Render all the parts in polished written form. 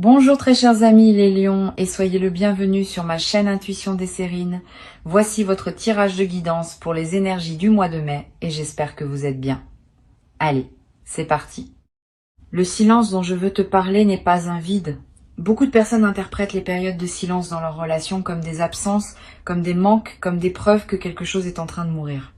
Bonjour très chers amis les lions et soyez le bienvenu sur ma chaîne Intuition des Sérines. Voici votre tirage de guidance pour les énergies du mois de mai et j'espère que vous êtes bien. Allez, c'est parti. Le silence dont je veux te parler n'est pas un vide. Beaucoup de personnes interprètent les périodes de silence dans leur relation comme des absences, comme des manques, comme des preuves que quelque chose est en train de mourir.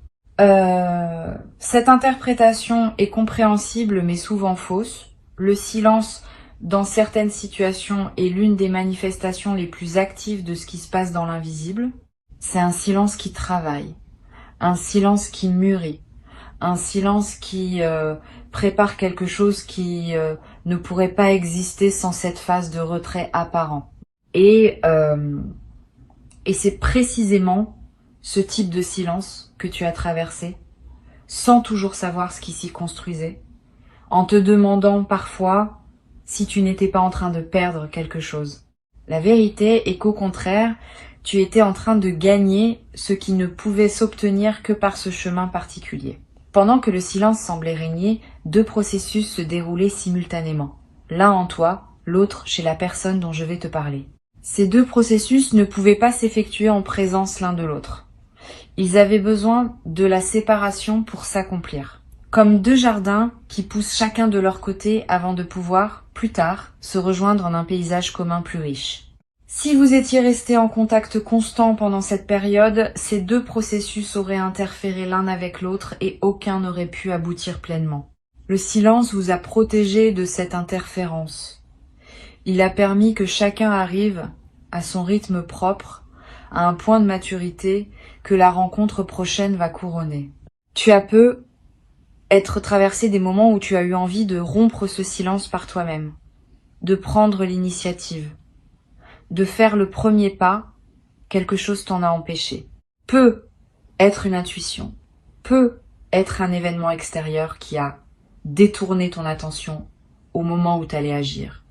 Cette interprétation est compréhensible mais souvent fausse. Le silence dans certaines situations est l'une des manifestations les plus actives de ce qui se passe dans l'invisible. C'est un silence qui travaille, un silence qui mûrit, un silence qui prépare quelque chose qui ne pourrait pas exister sans cette phase de retrait apparent. Et c'est précisément ce type de silence que tu as traversé, sans toujours savoir ce qui s'y construisait, en te demandant parfois si tu n'étais pas en train de perdre quelque chose. La vérité est qu'au contraire, tu étais en train de gagner ce qui ne pouvait s'obtenir que par ce chemin particulier. Pendant que le silence semblait régner, deux processus se déroulaient simultanément. L'un en toi, l'autre chez la personne dont je vais te parler. Ces deux processus ne pouvaient pas s'effectuer en présence l'un de l'autre. Ils avaient besoin de la séparation pour s'accomplir. Comme deux jardins qui poussent chacun de leur côté avant de pouvoir, plus tard, se rejoindre en un paysage commun plus riche. Si vous étiez restés en contact constant pendant cette période, ces deux processus auraient interféré l'un avec l'autre et aucun n'aurait pu aboutir pleinement. Le silence vous a protégé de cette interférence. Il a permis que chacun arrive à son rythme propre, à un point de maturité que la rencontre prochaine va couronner. Tu as peu être traversé des moments où tu as eu envie de rompre ce silence par toi-même, de prendre l'initiative, de faire le premier pas, quelque chose t'en a empêché. Peut être une intuition, peut être un événement extérieur qui a détourné ton attention au moment où tu allais agir,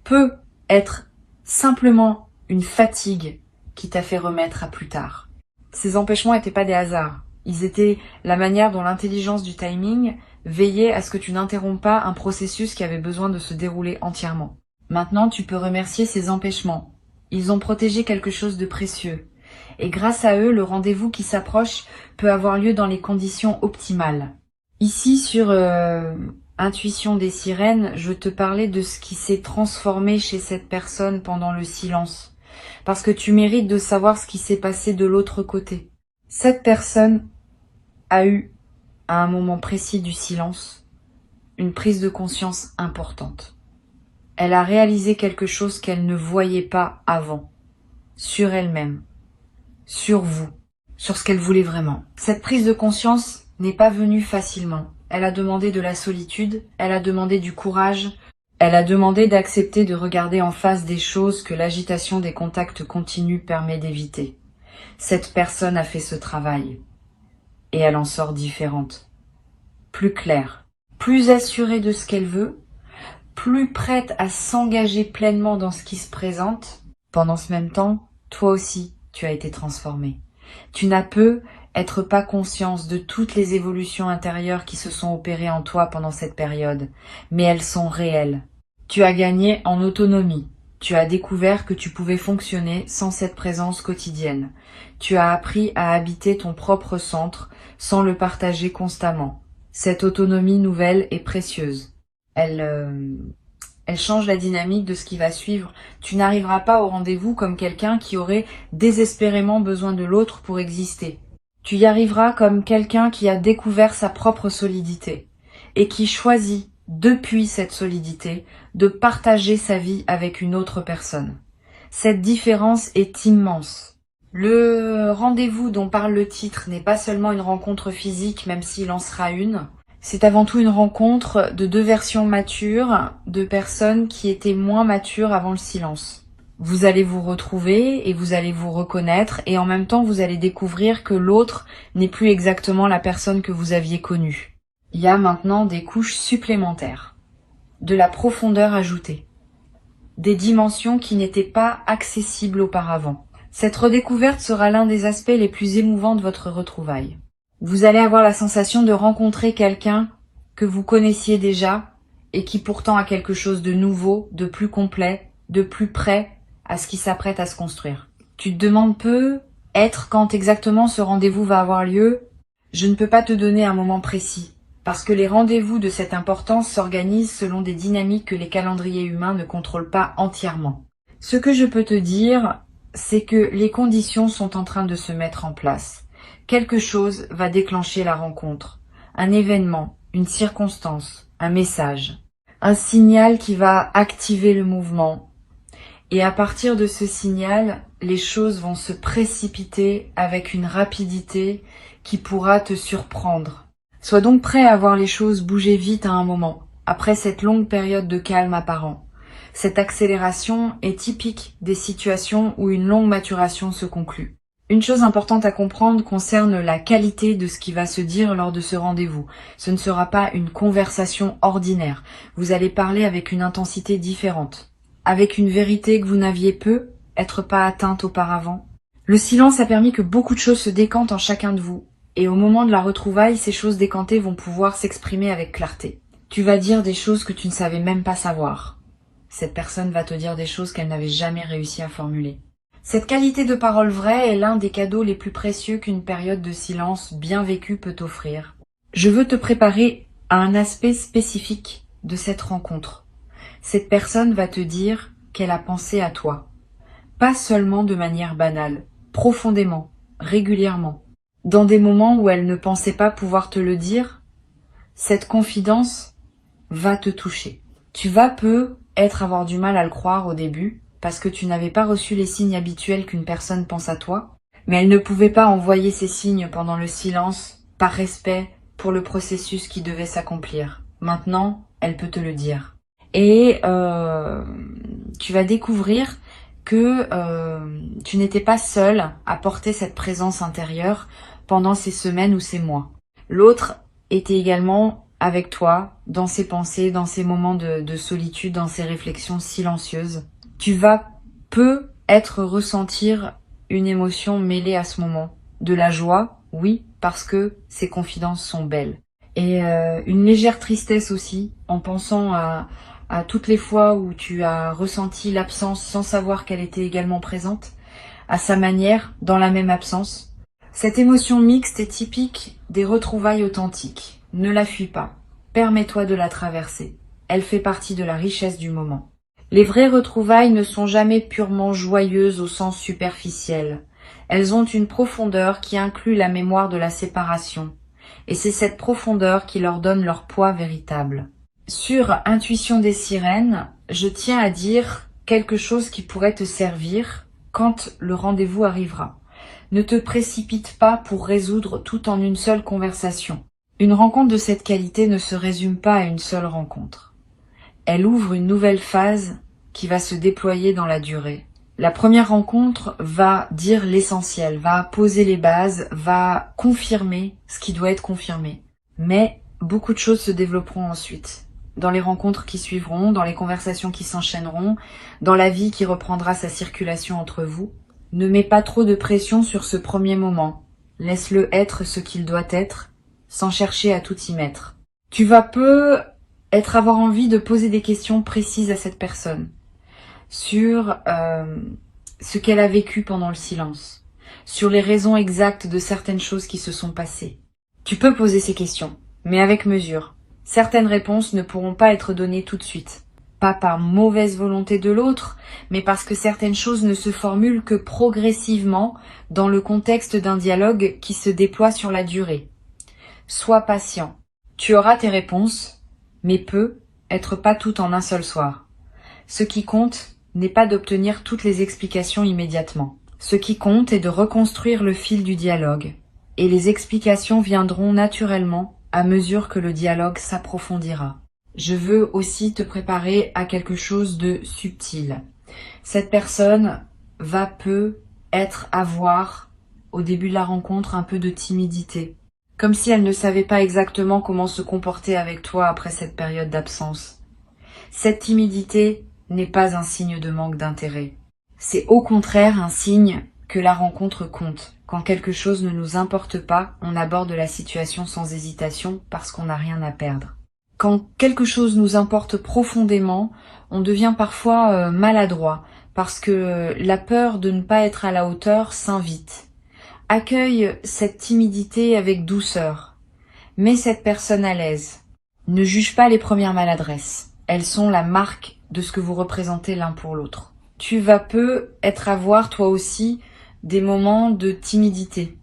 peut être simplement une fatigue qui t'a fait remettre à plus tard. Ces empêchements n'étaient pas des hasards. Ils étaient la manière dont l'intelligence du timing veillait à ce que tu n'interromps pas un processus qui avait besoin de se dérouler entièrement. Maintenant, tu peux remercier ces empêchements. Ils ont protégé quelque chose de précieux. Et grâce à eux, le rendez-vous qui s'approche peut avoir lieu dans les conditions optimales. Ici, sur Intuition des Sirènes, je te parlais de ce qui s'est transformé chez cette personne pendant le silence. Parce que tu mérites de savoir ce qui s'est passé de l'autre côté. Cette personne a eu, à un moment précis du silence, une prise de conscience importante. Elle a réalisé quelque chose qu'elle ne voyait pas avant, sur elle-même, sur vous, sur ce qu'elle voulait vraiment. Cette prise de conscience n'est pas venue facilement. Elle a demandé de la solitude, elle a demandé du courage, elle a demandé d'accepter de regarder en face des choses que l'agitation des contacts continus permet d'éviter. Cette personne a fait ce travail. Et elle en sort différente, plus claire, plus assurée de ce qu'elle veut, plus prête à s'engager pleinement dans ce qui se présente. Pendant ce même temps, toi aussi, tu as été transformé. Tu n'as peu être pas conscience de toutes les évolutions intérieures qui se sont opérées en toi pendant cette période, mais elles sont réelles. Tu as gagné en autonomie. Tu as découvert que tu pouvais fonctionner sans cette présence quotidienne. Tu as appris à habiter ton propre centre sans le partager constamment. Cette autonomie nouvelle est précieuse. Elle change la dynamique de ce qui va suivre. Tu n'arriveras pas au rendez-vous comme quelqu'un qui aurait désespérément besoin de l'autre pour exister. Tu y arriveras comme quelqu'un qui a découvert sa propre solidité et qui choisit, depuis cette solidité, de partager sa vie avec une autre personne. Cette différence est immense. Le rendez-vous dont parle le titre n'est pas seulement une rencontre physique, même s'il en sera une. C'est avant tout une rencontre de deux versions matures, de personnes qui étaient moins matures avant le silence. Vous allez vous retrouver et vous allez vous reconnaître et en même temps vous allez découvrir que l'autre n'est plus exactement la personne que vous aviez connue. Il y a maintenant des couches supplémentaires, de la profondeur ajoutée, des dimensions qui n'étaient pas accessibles auparavant. Cette redécouverte sera l'un des aspects les plus émouvants de votre retrouvaille. Vous allez avoir la sensation de rencontrer quelqu'un que vous connaissiez déjà et qui pourtant a quelque chose de nouveau, de plus complet, de plus près à ce qui s'apprête à se construire. Tu te demandes peu être quand exactement ce rendez-vous va avoir lieu. Je ne peux pas te donner un moment précis, parce que les rendez-vous de cette importance s'organisent selon des dynamiques que les calendriers humains ne contrôlent pas entièrement. Ce que je peux te dire, c'est que les conditions sont en train de se mettre en place. Quelque chose va déclencher la rencontre, un événement, une circonstance, un message, un signal qui va activer le mouvement. Et à partir de ce signal, les choses vont se précipiter avec une rapidité qui pourra te surprendre. Sois donc prêt à voir les choses bouger vite à un moment, après cette longue période de calme apparent. Cette accélération est typique des situations où une longue maturation se conclut. Une chose importante à comprendre concerne la qualité de ce qui va se dire lors de ce rendez-vous. Ce ne sera pas une conversation ordinaire. Vous allez parler avec une intensité différente, avec une vérité que vous n'aviez peu être pas atteinte auparavant. Le silence a permis que beaucoup de choses se décantent en chacun de vous, et au moment de la retrouvaille, ces choses décantées vont pouvoir s'exprimer avec clarté. Tu vas dire des choses que tu ne savais même pas savoir. Cette personne va te dire des choses qu'elle n'avait jamais réussi à formuler. Cette qualité de parole vraie est l'un des cadeaux les plus précieux qu'une période de silence bien vécue peut offrir. Je veux te préparer à un aspect spécifique de cette rencontre. Cette personne va te dire qu'elle a pensé à toi. Pas seulement de manière banale, profondément, régulièrement. Dans des moments où elle ne pensait pas pouvoir te le dire, cette confidence va te toucher. Tu vas avoir du mal à le croire au début, parce que tu n'avais pas reçu les signes habituels qu'une personne pense à toi, mais elle ne pouvait pas envoyer ces signes pendant le silence, par respect pour le processus qui devait s'accomplir. Maintenant, elle peut te le dire. Et tu vas découvrir que tu n'étais pas seule à porter cette présence intérieure pendant ces semaines ou ces mois. L'autre était également avec toi, dans ses pensées, dans ses moments de solitude, dans ses réflexions silencieuses. Tu vas ressentir une émotion mêlée à ce moment. De la joie, oui, parce que ces confidences sont belles. Et une légère tristesse aussi, en pensant à toutes les fois où tu as ressenti l'absence sans savoir qu'elle était également présente, à sa manière, dans la même absence. Cette émotion mixte est typique des retrouvailles authentiques. Ne la fuis pas. Permets-toi de la traverser. Elle fait partie de la richesse du moment. Les vraies retrouvailles ne sont jamais purement joyeuses au sens superficiel. Elles ont une profondeur qui inclut la mémoire de la séparation. Et c'est cette profondeur qui leur donne leur poids véritable. Sur Intuition des sirènes, je tiens à dire quelque chose qui pourrait te servir quand le rendez-vous arrivera. Ne te précipite pas pour résoudre tout en une seule conversation. Une rencontre de cette qualité ne se résume pas à une seule rencontre. Elle ouvre une nouvelle phase qui va se déployer dans la durée. La première rencontre va dire l'essentiel, va poser les bases, va confirmer ce qui doit être confirmé. Mais beaucoup de choses se développeront ensuite. Dans les rencontres qui suivront, dans les conversations qui s'enchaîneront, dans la vie qui reprendra sa circulation entre vous. Ne mets pas trop de pression sur ce premier moment. Laisse-le être ce qu'il doit être, sans chercher à tout y mettre. Tu vas avoir envie de poser des questions précises à cette personne sur ce qu'elle a vécu pendant le silence, sur les raisons exactes de certaines choses qui se sont passées. Tu peux poser ces questions, mais avec mesure. Certaines réponses ne pourront pas être données tout de suite. Pas par mauvaise volonté de l'autre, mais parce que certaines choses ne se formulent que progressivement dans le contexte d'un dialogue qui se déploie sur la durée. Sois patient. Tu auras tes réponses, mais être pas tout en un seul soir. Ce qui compte n'est pas d'obtenir toutes les explications immédiatement. Ce qui compte est de reconstruire le fil du dialogue. Et les explications viendront naturellement à mesure que le dialogue s'approfondira. Je veux aussi te préparer à quelque chose de subtil. Cette personne va avoir, au début de la rencontre, un peu de timidité. Comme si elle ne savait pas exactement comment se comporter avec toi après cette période d'absence. Cette timidité n'est pas un signe de manque d'intérêt. C'est au contraire un signe que la rencontre compte. Quand quelque chose ne nous importe pas, on aborde la situation sans hésitation parce qu'on n'a rien à perdre. Quand quelque chose nous importe profondément, on devient parfois maladroit parce que la peur de ne pas être à la hauteur s'invite. Accueille cette timidité avec douceur. Mets cette personne à l'aise. Ne juge pas les premières maladresses. Elles sont la marque de ce que vous représentez l'un pour l'autre. Tu vas être à voir toi aussi des moments de timidité.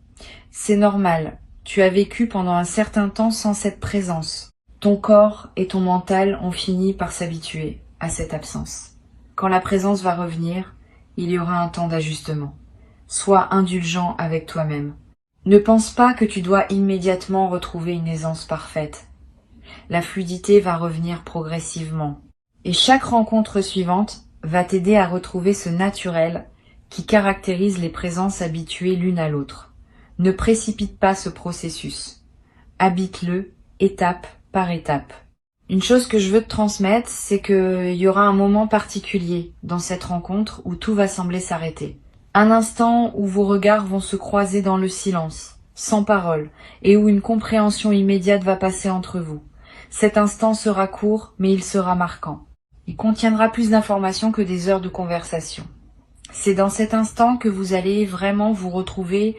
C'est normal. Tu as vécu pendant un certain temps sans cette présence. Ton corps et ton mental ont fini par s'habituer à cette absence. Quand la présence va revenir, il y aura un temps d'ajustement. Sois indulgent avec toi-même. Ne pense pas que tu dois immédiatement retrouver une aisance parfaite. La fluidité va revenir progressivement. Et chaque rencontre suivante va t'aider à retrouver ce naturel qui caractérise les présences habituées l'une à l'autre. Ne précipite pas ce processus. Habite-le étape par étape. Une chose que je veux te transmettre, c'est qu'il y aura un moment particulier dans cette rencontre où tout va sembler s'arrêter. Un instant où vos regards vont se croiser dans le silence, sans parole, et où une compréhension immédiate va passer entre vous. Cet instant sera court, mais il sera marquant. Il contiendra plus d'informations que des heures de conversation. C'est dans cet instant que vous allez vraiment vous retrouver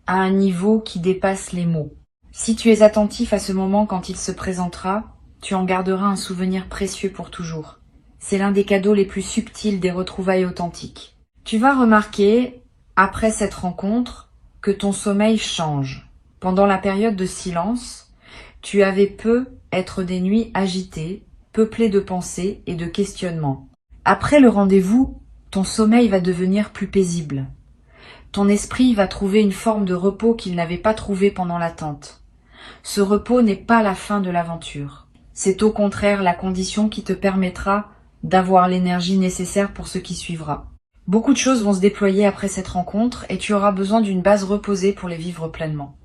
à un niveau qui dépasse les mots. Si tu es attentif à ce moment quand il se présentera, tu en garderas un souvenir précieux pour toujours. C'est l'un des cadeaux les plus subtils des retrouvailles authentiques. Tu vas remarquer, après cette rencontre, que ton sommeil change. Pendant la période de silence, tu avais être des nuits agitées, peuplées de pensées et de questionnements. Après le rendez-vous, ton sommeil va devenir plus paisible. Ton esprit va trouver une forme de repos qu'il n'avait pas trouvé pendant l'attente. Ce repos n'est pas la fin de l'aventure. C'est au contraire la condition qui te permettra d'avoir l'énergie nécessaire pour ce qui suivra. Beaucoup de choses vont se déployer après cette rencontre et tu auras besoin d'une base reposée pour les vivre pleinement.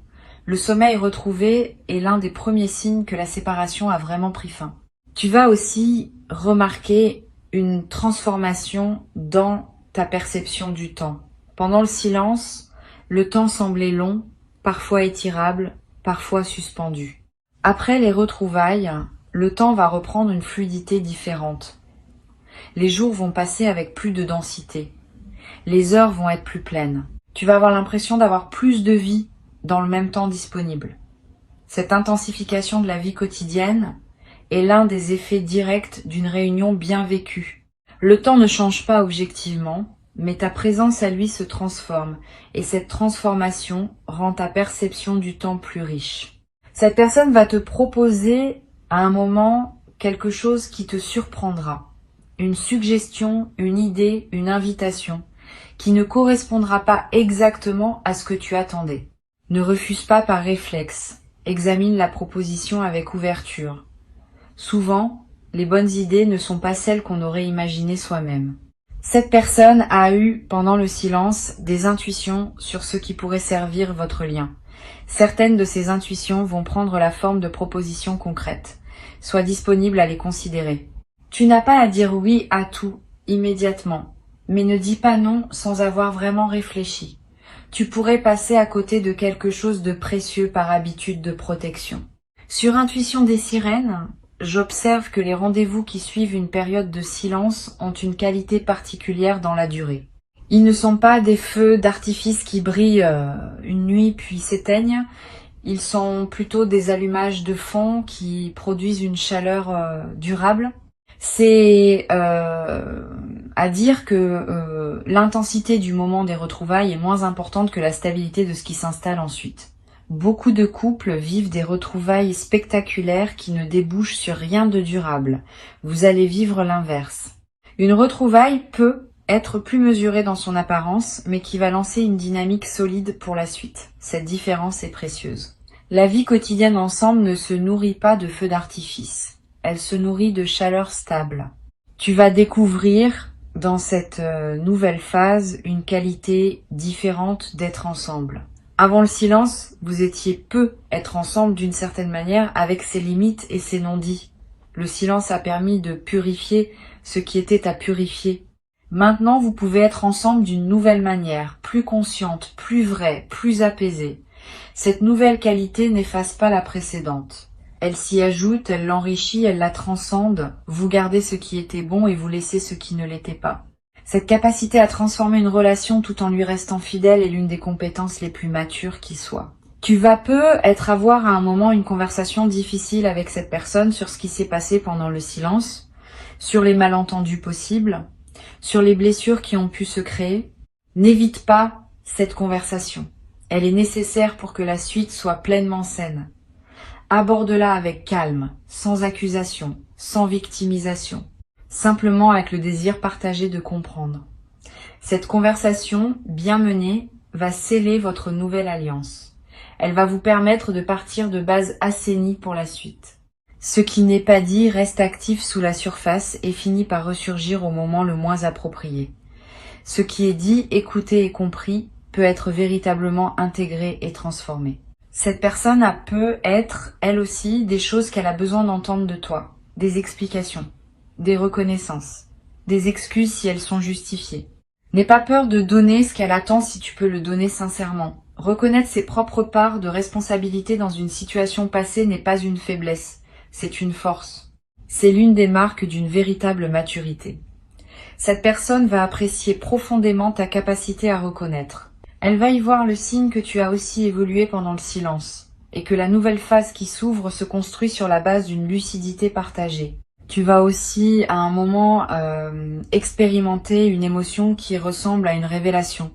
Le sommeil retrouvé est l'un des premiers signes que la séparation a vraiment pris fin. Tu vas aussi remarquer une transformation dans ta perception du temps. Pendant le silence, le temps semblait long, parfois étirable, parfois suspendu. Après les retrouvailles, le temps va reprendre une fluidité différente. Les jours vont passer avec plus de densité. Les heures vont être plus pleines. Tu vas avoir l'impression d'avoir plus de vie dans le même temps disponible. Cette intensification de la vie quotidienne est l'un des effets directs d'une réunion bien vécue. Le temps ne change pas objectivement, mais ta présence à lui se transforme, et cette transformation rend ta perception du temps plus riche. Cette personne va te proposer à un moment quelque chose qui te surprendra. Une suggestion, une idée, une invitation, qui ne correspondra pas exactement à ce que tu attendais. Ne refuse pas par réflexe, examine la proposition avec ouverture. Souvent, les bonnes idées ne sont pas celles qu'on aurait imaginées soi-même. Cette personne a eu, pendant le silence, des intuitions sur ce qui pourrait servir votre lien. Certaines de ces intuitions vont prendre la forme de propositions concrètes. Sois disponible à les considérer. Tu n'as pas à dire oui à tout, immédiatement, mais ne dis pas non sans avoir vraiment réfléchi. Tu pourrais passer à côté de quelque chose de précieux par habitude de protection. Sur Intuition des sirènes, j'observe que les rendez-vous qui suivent une période de silence ont une qualité particulière dans la durée. Ils ne sont pas des feux d'artifice qui brillent une nuit puis s'éteignent. Ils sont plutôt des allumages de fond qui produisent une chaleur durable. C'est à dire que l'intensité du moment des retrouvailles est moins importante que la stabilité de ce qui s'installe ensuite. Beaucoup de couples vivent des retrouvailles spectaculaires qui ne débouchent sur rien de durable. Vous allez vivre l'inverse. Une retrouvaille peut être plus mesurée dans son apparence, mais qui va lancer une dynamique solide pour la suite. Cette différence est précieuse. La vie quotidienne ensemble ne se nourrit pas de feux d'artifice. Elle se nourrit de chaleur stable. Tu vas découvrir dans cette nouvelle phase une qualité différente d'être ensemble. Avant le silence, vous étiez peu être ensemble d'une certaine manière avec ses limites et ses non-dits. Le silence a permis de purifier ce qui était à purifier. Maintenant, vous pouvez être ensemble d'une nouvelle manière, plus consciente, plus vraie, plus apaisée. Cette nouvelle qualité n'efface pas la précédente. Elle s'y ajoute, elle l'enrichit, elle la transcende. Vous gardez ce qui était bon et vous laissez ce qui ne l'était pas. Cette capacité à transformer une relation tout en lui restant fidèle est l'une des compétences les plus matures qui soient. Tu vas avoir à un moment une conversation difficile avec cette personne sur ce qui s'est passé pendant le silence, sur les malentendus possibles, sur les blessures qui ont pu se créer. N'évite pas cette conversation. Elle est nécessaire pour que la suite soit pleinement saine. Aborde-la avec calme, sans accusation, sans victimisation, simplement avec le désir partagé de comprendre. Cette conversation, bien menée, va sceller votre nouvelle alliance. Elle va vous permettre de partir de bases assainies pour la suite. Ce qui n'est pas dit reste actif sous la surface et finit par ressurgir au moment le moins approprié. Ce qui est dit, écouté et compris peut être véritablement intégré et transformé. Cette personne peut être, elle aussi, des choses qu'elle a besoin d'entendre de toi, des explications, des reconnaissances, des excuses si elles sont justifiées. N'aie pas peur de donner ce qu'elle attend si tu peux le donner sincèrement. Reconnaître ses propres parts de responsabilité dans une situation passée n'est pas une faiblesse, c'est une force. C'est l'une des marques d'une véritable maturité. Cette personne va apprécier profondément ta capacité à reconnaître. Elle va y voir le signe que tu as aussi évolué pendant le silence, et que la nouvelle phase qui s'ouvre se construit sur la base d'une lucidité partagée. Tu vas aussi, à un moment, expérimenter une émotion qui ressemble à une révélation.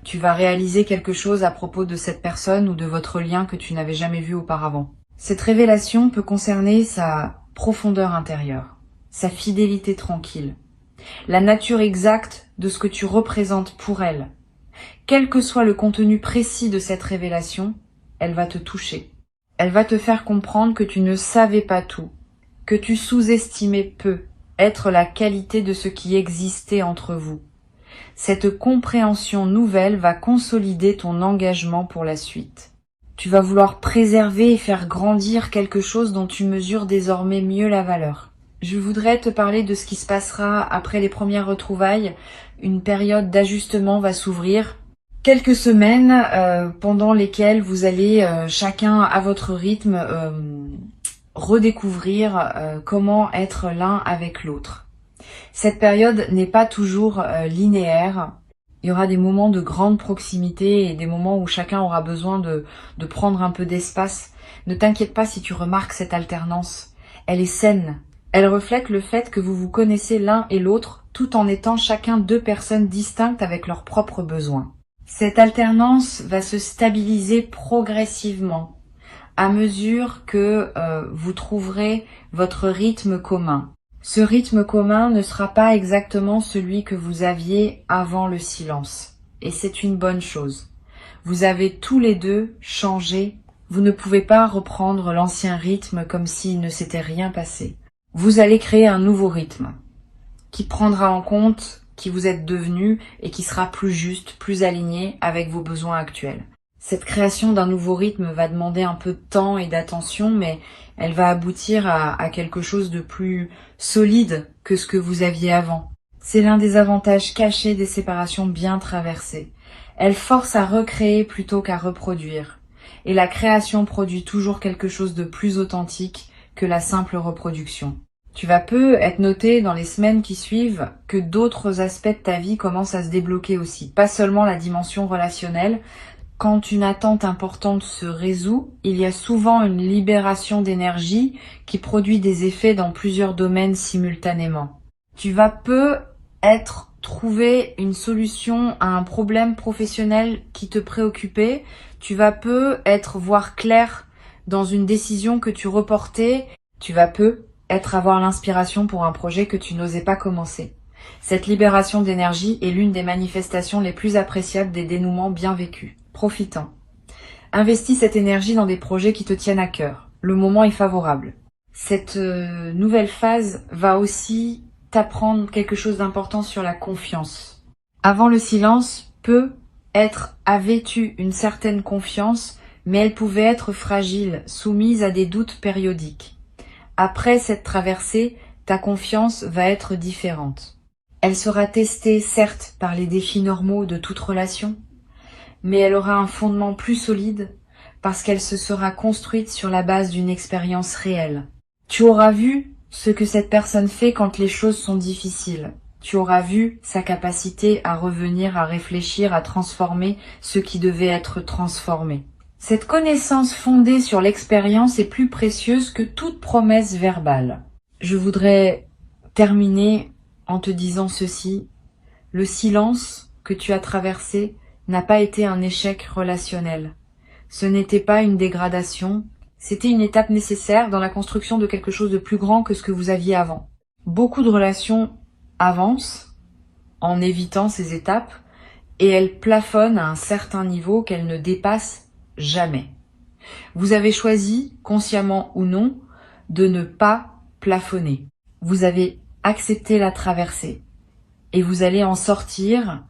Tu vas réaliser quelque chose à propos de cette personne ou de votre lien que tu n'avais jamais vu auparavant. Cette révélation peut concerner sa profondeur intérieure, sa fidélité tranquille, la nature exacte de ce que tu représentes pour elle. Quel que soit le contenu précis de cette révélation, elle va te toucher. Elle va te faire comprendre que tu ne savais pas tout, que tu sous-estimais peu être la qualité de ce qui existait entre vous. Cette compréhension nouvelle va consolider ton engagement pour la suite. Tu vas vouloir préserver et faire grandir quelque chose dont tu mesures désormais mieux la valeur. Je voudrais te parler de ce qui se passera après les premières retrouvailles. Une période d'ajustement va s'ouvrir. Quelques semaines pendant lesquelles vous allez chacun à votre rythme redécouvrir comment être l'un avec l'autre. Cette période n'est pas toujours linéaire. Il y aura des moments de grande proximité et des moments où chacun aura besoin de prendre un peu d'espace. Ne t'inquiète pas si tu remarques cette alternance. Elle est saine. Elle reflète le fait que vous vous connaissez l'un et l'autre tout en étant chacun deux personnes distinctes avec leurs propres besoins. Cette alternance va se stabiliser progressivement à mesure que vous trouverez votre rythme commun. Ce rythme commun ne sera pas exactement celui que vous aviez avant le silence. Et c'est une bonne chose. Vous avez tous les deux changé. Vous ne pouvez pas reprendre l'ancien rythme comme s'il ne s'était rien passé. Vous allez créer un nouveau rythme qui prendra en compte qui vous êtes devenu et qui sera plus juste, plus aligné avec vos besoins actuels. Cette création d'un nouveau rythme va demander un peu de temps et d'attention, mais elle va aboutir à quelque chose de plus solide que ce que vous aviez avant. C'est l'un des avantages cachés des séparations bien traversées. Elle force à recréer plutôt qu'à reproduire. Et la création produit toujours quelque chose de plus authentique que la simple reproduction. Tu vas être noté dans les semaines qui suivent que d'autres aspects de ta vie commencent à se débloquer aussi. Pas seulement la dimension relationnelle. Quand une attente importante se résout, il y a souvent une libération d'énergie qui produit des effets dans plusieurs domaines simultanément. Tu vas trouver une solution à un problème professionnel qui te préoccupait. Tu vas voir clair dans une décision que tu reportais. Tu vas avoir l'inspiration pour un projet que tu n'osais pas commencer. Cette libération d'énergie est l'une des manifestations les plus appréciables des dénouements bien vécus. Profitant. Investis cette énergie dans des projets qui te tiennent à cœur. Le moment est favorable. Cette nouvelle phase va aussi t'apprendre quelque chose d'important sur la confiance. Avant le silence, avait eu une certaine confiance, mais elle pouvait être fragile, soumise à des doutes périodiques. Après cette traversée, ta confiance va être différente. Elle sera testée, certes, par les défis normaux de toute relation, mais elle aura un fondement plus solide parce qu'elle se sera construite sur la base d'une expérience réelle. Tu auras vu ce que cette personne fait quand les choses sont difficiles. Tu auras vu sa capacité à revenir, à réfléchir, à transformer ce qui devait être transformé. Cette connaissance fondée sur l'expérience est plus précieuse que toute promesse verbale. Je voudrais terminer en te disant ceci. Le silence que tu as traversé n'a pas été un échec relationnel. Ce n'était pas une dégradation, c'était une étape nécessaire dans la construction de quelque chose de plus grand que ce que vous aviez avant. Beaucoup de relations avancent en évitant ces étapes et elles plafonnent à un certain niveau qu'elles ne dépassent jamais. Vous avez choisi, consciemment ou non, de ne pas plafonner. Vous avez accepté la traversée et vous allez en sortir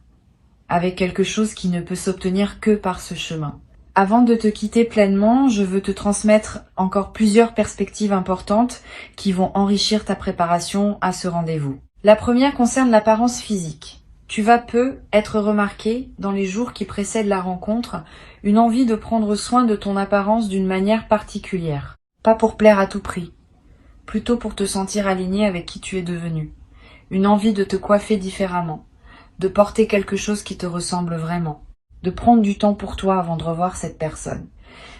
avec quelque chose qui ne peut s'obtenir que par ce chemin. Avant de te quitter pleinement, je veux te transmettre encore plusieurs perspectives importantes qui vont enrichir ta préparation à ce rendez-vous. La première concerne l'apparence physique. Tu vas peu être remarqué dans les jours qui précèdent la rencontre, une envie de prendre soin de ton apparence d'une manière particulière. Pas pour plaire à tout prix, plutôt pour te sentir aligné avec qui tu es devenu. Une envie de te coiffer différemment, de porter quelque chose qui te ressemble vraiment, de prendre du temps pour toi avant de revoir cette personne.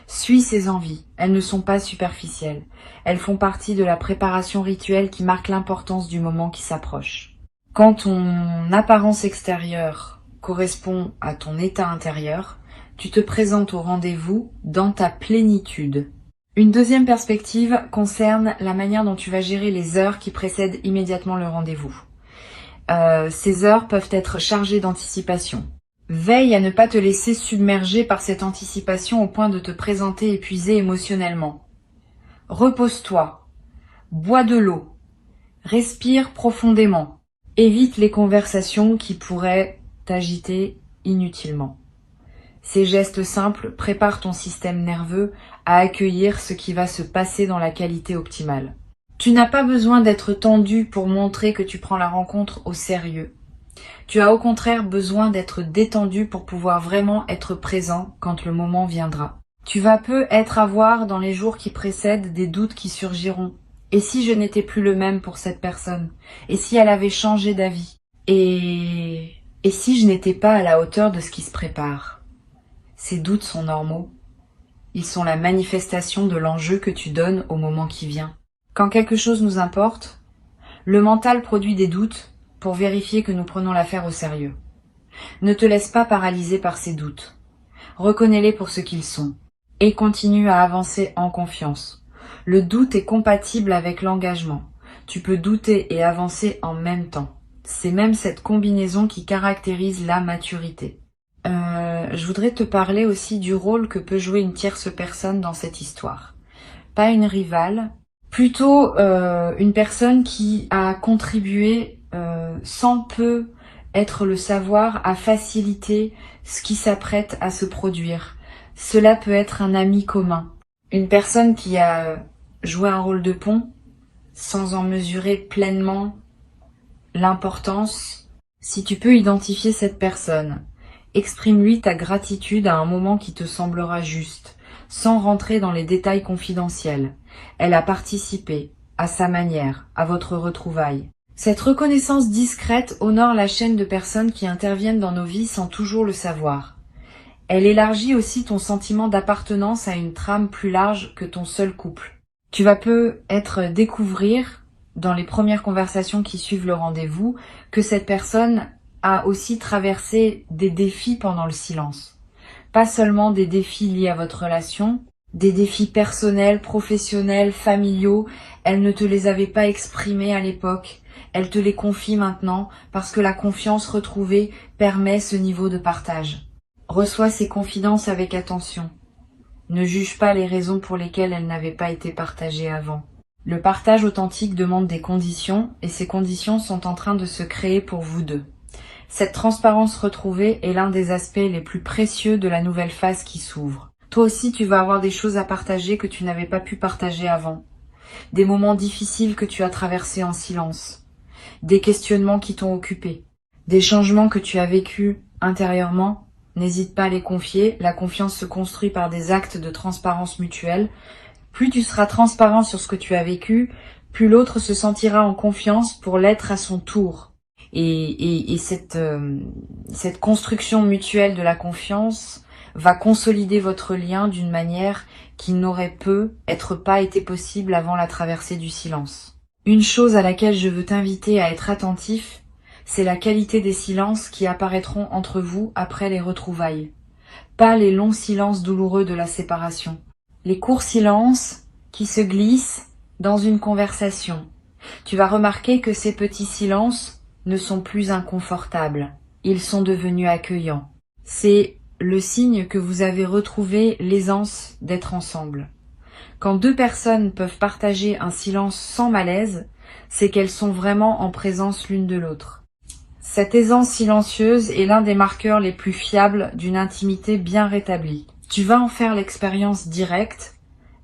Suis ces envies, elles ne sont pas superficielles, elles font partie de la préparation rituelle qui marque l'importance du moment qui s'approche. Quand ton apparence extérieure correspond à ton état intérieur, tu te présentes au rendez-vous dans ta plénitude. Une deuxième perspective concerne la manière dont tu vas gérer les heures qui précèdent immédiatement le rendez-vous. Ces heures peuvent être chargées d'anticipation. Veille à ne pas te laisser submerger par cette anticipation au point de te présenter épuisé émotionnellement. Repose-toi, bois de l'eau, respire profondément, évite les conversations qui pourraient t'agiter inutilement. Ces gestes simples préparent ton système nerveux à accueillir ce qui va se passer dans la qualité optimale. Tu n'as pas besoin d'être tendu pour montrer que tu prends la rencontre au sérieux. Tu as au contraire besoin d'être détendu pour pouvoir vraiment être présent quand le moment viendra. Tu vas peu être à voir dans les jours qui précèdent des doutes qui surgiront. Et si je n'étais plus le même pour cette personne? Et si elle avait changé d'avis? Et si je n'étais pas à la hauteur de ce qui se prépare? Ces doutes sont normaux. Ils sont la manifestation de l'enjeu que tu donnes au moment qui vient. Quand quelque chose nous importe, le mental produit des doutes pour vérifier que nous prenons l'affaire au sérieux. Ne te laisse pas paralyser par ces doutes. Reconnais-les pour ce qu'ils sont et continue à avancer en confiance. Le doute est compatible avec l'engagement. Tu peux douter et avancer en même temps. C'est même cette combinaison qui caractérise la maturité. Je voudrais te parler aussi du rôle que peut jouer une tierce personne dans cette histoire. Pas une rivale, plutôt une personne qui a contribué sans peu être le savoir à faciliter ce qui s'apprête à se produire. Cela peut être un ami commun, une personne qui a joué un rôle de pont sans en mesurer pleinement l'importance. Si tu peux identifier cette personne, exprime-lui ta gratitude à un moment qui te semblera juste, sans rentrer dans les détails confidentiels. Elle a participé, à sa manière, à votre retrouvaille. Cette reconnaissance discrète honore la chaîne de personnes qui interviennent dans nos vies sans toujours le savoir. Elle élargit aussi ton sentiment d'appartenance à une trame plus large que ton seul couple. Tu vas peut-être découvrir, dans les premières conversations qui suivent le rendez-vous, que cette personne a aussi traversé des défis pendant le silence. Pas seulement des défis liés à votre relation, des défis personnels, professionnels, familiaux. Elle ne te les avait pas exprimés à l'époque. Elle te les confie maintenant parce que la confiance retrouvée permet ce niveau de partage. Reçois ces confidences avec attention. Ne juge pas les raisons pour lesquelles elles n'avaient pas été partagées avant. Le partage authentique demande des conditions et ces conditions sont en train de se créer pour vous deux. Cette transparence retrouvée est l'un des aspects les plus précieux de la nouvelle phase qui s'ouvre. Toi aussi, tu vas avoir des choses à partager que tu n'avais pas pu partager avant. Des moments difficiles que tu as traversés en silence. Des questionnements qui t'ont occupé. Des changements que tu as vécus intérieurement n'hésite pas à les confier. La confiance se construit par des actes de transparence mutuelle. Plus tu seras transparent sur ce que tu as vécu, plus l'autre se sentira en confiance pour l'être à son tour. Et cette construction mutuelle de la confiance va consolider votre lien d'une manière qui n'aurait pas été possible avant la traversée du silence. Une chose à laquelle je veux t'inviter à être attentif, c'est la qualité des silences qui apparaîtront entre vous après les retrouvailles. Pas les longs silences douloureux de la séparation. Les courts silences qui se glissent dans une conversation. Tu vas remarquer que ces petits silences ne sont plus inconfortables. Ils sont devenus accueillants. C'est le signe que vous avez retrouvé l'aisance d'être ensemble. Quand deux personnes peuvent partager un silence sans malaise, c'est qu'elles sont vraiment en présence l'une de l'autre. Cette aisance silencieuse est l'un des marqueurs les plus fiables d'une intimité bien rétablie. Tu vas en faire l'expérience directe,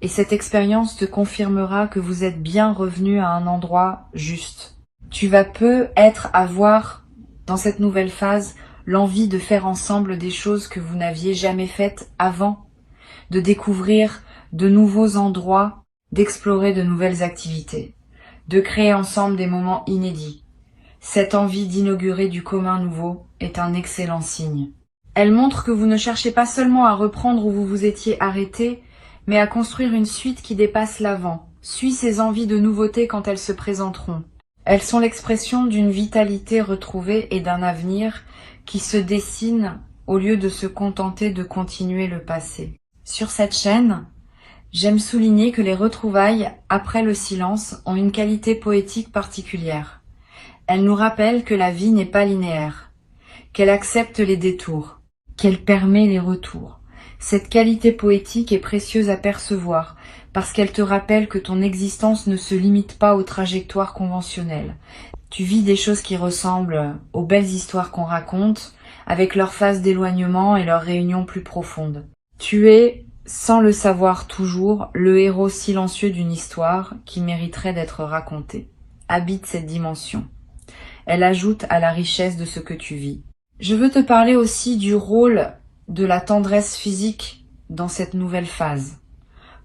et cette expérience te confirmera que vous êtes bien revenu à un endroit juste. Tu vas peut-être avoir, dans cette nouvelle phase, l'envie de faire ensemble des choses que vous n'aviez jamais faites avant, de découvrir de nouveaux endroits, d'explorer de nouvelles activités, de créer ensemble des moments inédits. Cette envie d'inaugurer du commun nouveau est un excellent signe. Elle montre que vous ne cherchez pas seulement à reprendre où vous vous étiez arrêté, mais à construire une suite qui dépasse l'avant. Suis ces envies de nouveauté quand elles se présenteront. Elles sont l'expression d'une vitalité retrouvée et d'un avenir qui se dessine au lieu de se contenter de continuer le passé. Sur cette chaîne, j'aime souligner que les retrouvailles après le silence ont une qualité poétique particulière. Elles nous rappellent que la vie n'est pas linéaire, qu'elle accepte les détours, qu'elle permet les retours. Cette qualité poétique est précieuse à percevoir parce qu'elle te rappelle que ton existence ne se limite pas aux trajectoires conventionnelles. Tu vis des choses qui ressemblent aux belles histoires qu'on raconte, avec leurs phases d'éloignement et leurs réunions plus profondes. Tu es, sans le savoir toujours, le héros silencieux d'une histoire qui mériterait d'être racontée. Habite cette dimension. Elle ajoute à la richesse de ce que tu vis. Je veux te parler aussi du rôle de la tendresse physique dans cette nouvelle phase.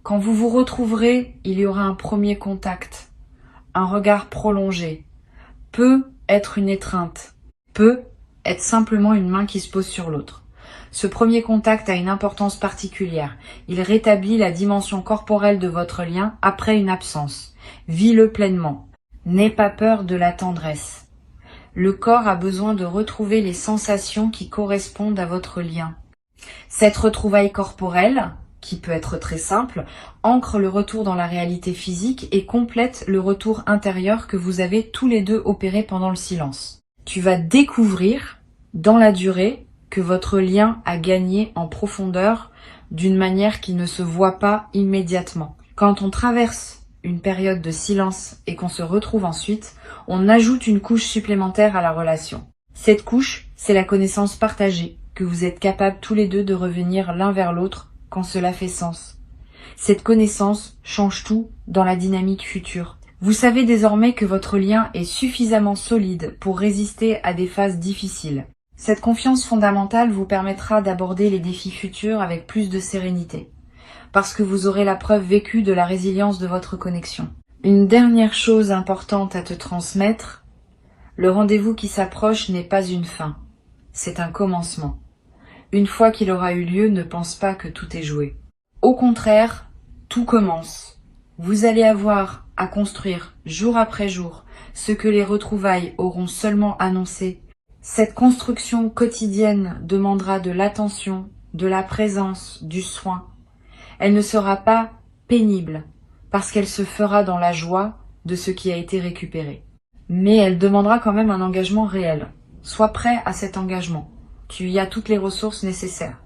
Quand vous vous retrouverez, il y aura un premier contact, un regard prolongé. Peut être une étreinte, peut être simplement une main qui se pose sur l'autre. Ce premier contact a une importance particulière. Il rétablit la dimension corporelle de votre lien après une absence. Vis-le pleinement. N'aie pas peur de la tendresse. Le corps a besoin de retrouver les sensations qui correspondent à votre lien. Cette retrouvaille corporelle, qui peut être très simple, ancre le retour dans la réalité physique et complète le retour intérieur que vous avez tous les deux opéré pendant le silence. Tu vas découvrir, dans la durée, que votre lien a gagné en profondeur d'une manière qui ne se voit pas immédiatement. Quand on traverse une période de silence et qu'on se retrouve ensuite, on ajoute une couche supplémentaire à la relation. Cette couche, c'est la connaissance partagée, que vous êtes capables tous les deux de revenir l'un vers l'autre quand cela fait sens. Cette connaissance change tout dans la dynamique future. Vous savez désormais que votre lien est suffisamment solide pour résister à des phases difficiles. Cette confiance fondamentale vous permettra d'aborder les défis futurs avec plus de sérénité, parce que vous aurez la preuve vécue de la résilience de votre connexion. Une dernière chose importante à te transmettre, le rendez-vous qui s'approche n'est pas une fin, c'est un commencement. Une fois qu'il aura eu lieu, ne pense pas que tout est joué. Au contraire, tout commence. Vous allez avoir à construire jour après jour ce que les retrouvailles auront seulement annoncé. Cette construction quotidienne demandera de l'attention, de la présence, du soin. Elle ne sera pas pénible parce qu'elle se fera dans la joie de ce qui a été récupéré. Mais elle demandera quand même un engagement réel. Sois prêt à cet engagement. Tu y as toutes les ressources nécessaires.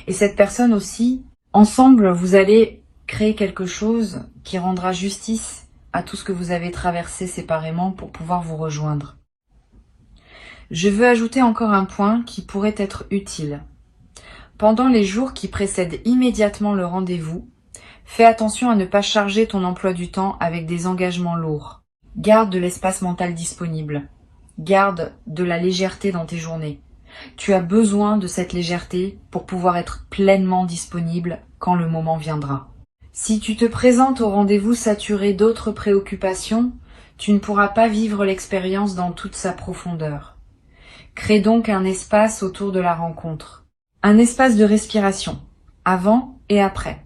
Et cette personne aussi, ensemble, vous allez créer quelque chose qui rendra justice à tout ce que vous avez traversé séparément pour pouvoir vous rejoindre. Je veux ajouter encore un point qui pourrait être utile. Pendant les jours qui précèdent immédiatement le rendez-vous, fais attention à ne pas charger ton emploi du temps avec des engagements lourds. Garde de l'espace mental disponible. Garde de la légèreté dans tes journées. Tu as besoin de cette légèreté pour pouvoir être pleinement disponible quand le moment viendra. Si tu te présentes au rendez-vous saturé d'autres préoccupations, tu ne pourras pas vivre l'expérience dans toute sa profondeur. Crée donc un espace autour de la rencontre. Un espace de respiration, avant et après.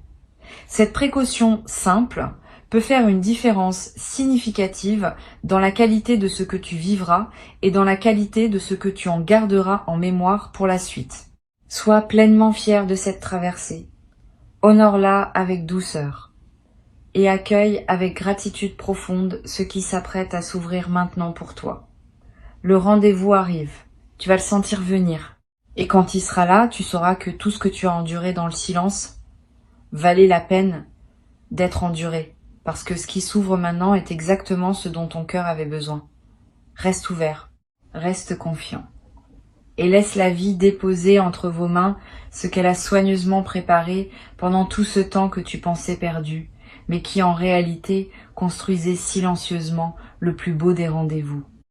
Cette précaution simple peut faire une différence significative dans la qualité de ce que tu vivras et dans la qualité de ce que tu en garderas en mémoire pour la suite. Sois pleinement fier de cette traversée. Honore-la avec douceur et accueille avec gratitude profonde ce qui s'apprête à s'ouvrir maintenant pour toi. Le rendez-vous arrive, tu vas le sentir venir. Et quand il sera là, tu sauras que tout ce que tu as enduré dans le silence valait la peine d'être enduré, parce que ce qui s'ouvre maintenant est exactement ce dont ton cœur avait besoin. Reste ouvert, reste confiant, et laisse la vie déposer entre vos mains ce qu'elle a soigneusement préparé pendant tout ce temps que tu pensais perdu, mais qui en réalité construisait silencieusement le plus beau des rendez-vous.